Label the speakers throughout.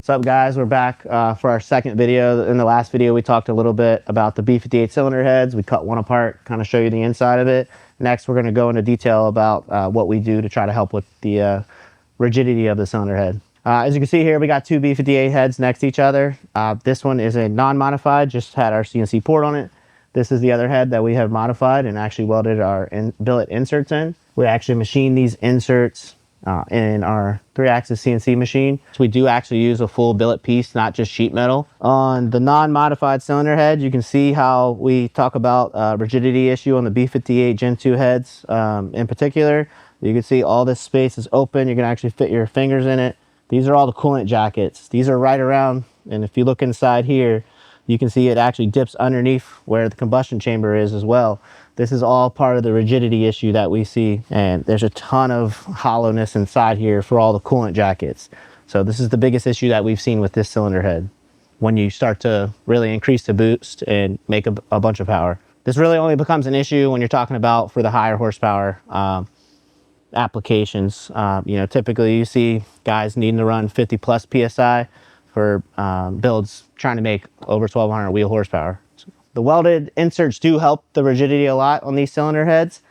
Speaker 1: What's up, guys? We're back for our second video. In the last video, we talked a little bit about the B58 cylinder heads. We cut one apart, kind of show you the inside of it. Next, we're going to go into detail about what we do to try to help with the rigidity of the cylinder head. As you can see here, we got two B58 heads next to each other. This one is a non-modified, just had our CNC port on it. This is the other head that we have modified and actually welded our billet inserts in. We actually machined these inserts in our 3-axis CNC machine. So we do actually use a full billet piece, not just sheet metal. On the non-modified cylinder head, you can see how we talk about rigidity issue on the B58 Gen 2 heads in particular. You can see all this space is open. You can actually fit your fingers in it. These are all the coolant jackets. These are right around, and if you look inside here, you can see it actually dips underneath where the combustion chamber is as well. This is all part of the rigidity issue that we see, and there's a ton of hollowness inside here for all the coolant jackets. So this is the biggest issue that we've seen with this cylinder head when you start to really increase the boost and make a bunch of power. This really only becomes an issue when you're talking about for the higher horsepower applications. You know, typically you see guys needing to run 50 plus PSI for builds trying to make over 1200 wheel horsepower. The welded inserts do help the rigidity a lot on these cylinder heads.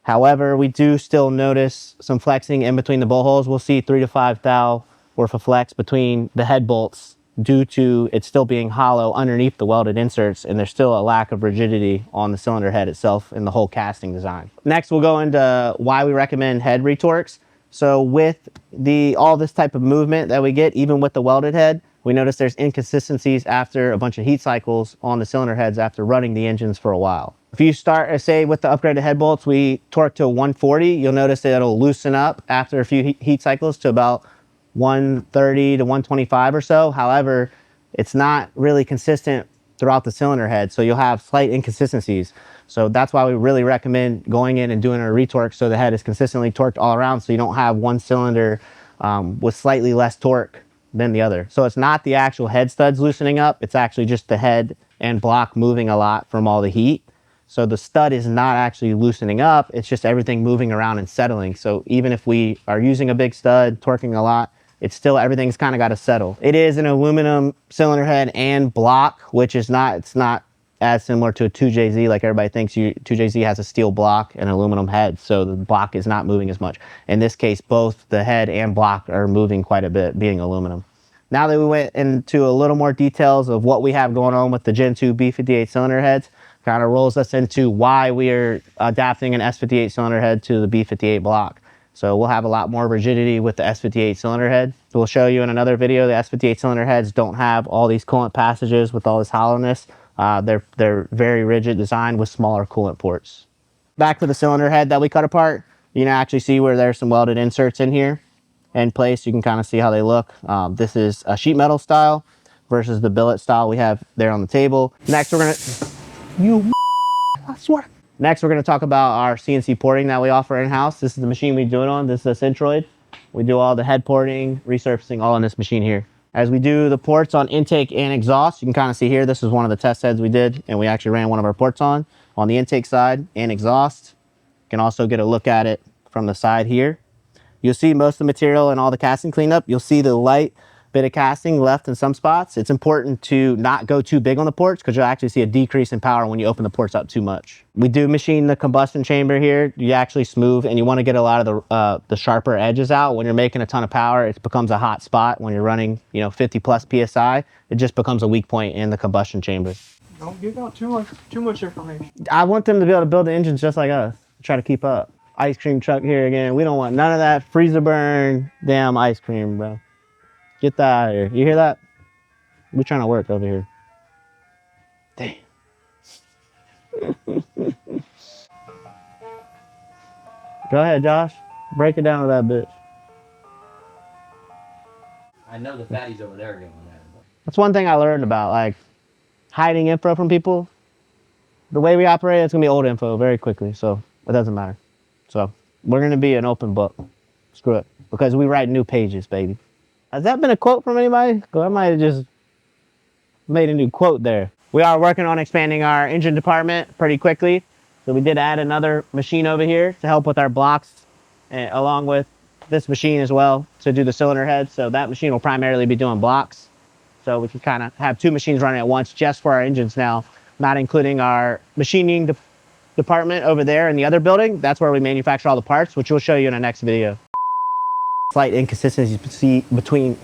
Speaker 1: However, we do still notice some flexing in between the bolt holes. We'll see 3 to 5 thou worth of flex between the head bolts due to it still being hollow underneath the welded inserts, and there's still a lack of rigidity on the cylinder head itself and the whole casting design. Next, we'll go into why we recommend head retorques. So with all this type of movement that we get, even with the welded head, we notice there's inconsistencies after a bunch of heat cycles on the cylinder heads after running the engines for a while. If you start, say with the upgraded head bolts, we torque to 140, you'll notice that it'll loosen up after a few heat cycles to about 130 to 125 or so. However, it's not really consistent throughout the cylinder head, so you'll have slight inconsistencies. So that's why we really recommend going in and doing a retorque so the head is consistently torqued all around, so you don't have one cylinder with slightly less torque than the other. So it's not the actual head studs loosening up, it's actually just the head and block moving a lot from all the heat. So the stud is not actually loosening up, it's just everything moving around and settling. So even if we are using a big stud, torquing a lot, it's still, everything's kind of got to settle. It is an aluminum cylinder head and block, which is not, it's not as similar to a 2JZ like everybody thinks. 2JZ has a steel block and aluminum head, so the block is not moving as much. In this case, both the head and block are moving quite a bit, being aluminum. Now that we went into a little more details of what we have going on with the Gen 2 B58 cylinder heads, kind of rolls us into why we are adapting an S58 cylinder head to the B58 block. So we'll have a lot more rigidity with the S58 cylinder head. So we'll show you in another video, the S58 cylinder heads don't have all these coolant passages with all this hollowness. They're very rigid design with smaller coolant ports. Back to the cylinder head that we cut apart, you can actually see where there's some welded inserts in here in place. You can kind of see how they look. This is a sheet metal style versus the billet style we have there on the table. Next, we're gonna, I swear. Next, we're going to talk about our CNC porting that we offer in-house. This is the machine we do it on. This is a Centroid. We do all the head porting, resurfacing, all in this machine here. As we do the ports on intake and exhaust, you can kind of see here, this is one of the test heads we did, and we actually ran one of our ports on the intake side and exhaust. You can also get a look at it from the side here. You'll see most of the material and all the casting cleanup. You'll see the light bit of casting left in some spots. It's important to not go too big on the ports because you'll actually see a decrease in power when you open the ports up too much. We do machine the combustion chamber here. You actually smooth, and you want to get a lot of the sharper edges out. When you're making a ton of power, it becomes a hot spot. When you're running, 50 plus PSI, it just becomes a weak point in the combustion chamber.
Speaker 2: Don't give out too much information.
Speaker 1: I want them to be able to build the engines just like us. Try to keep up. Ice cream truck here again. We don't want none of that freezer burn damn ice cream, bro. Get that out of here. You hear that? We're trying to work over here. Damn. Go ahead, Josh. Break it down to that bitch.
Speaker 3: I know the fatty's over there going there.
Speaker 1: That's one thing I learned about, like, hiding info from people. The way we operate, it's going to be old info very quickly, so it doesn't matter. So we're going to be an open book. Screw it. Because we write new pages, baby. Has that been a quote from anybody? Because I might have just made a new quote there. We are working on expanding our engine department pretty quickly. So we did add another machine over here to help with our blocks, along with this machine as well to do the cylinder head. So that machine will primarily be doing blocks. So we can kind of have 2 machines running at once just for our engines now, not including our machining department over there in the other building. That's where we manufacture all the parts, which we'll show you in our next video. Slight inconsistency between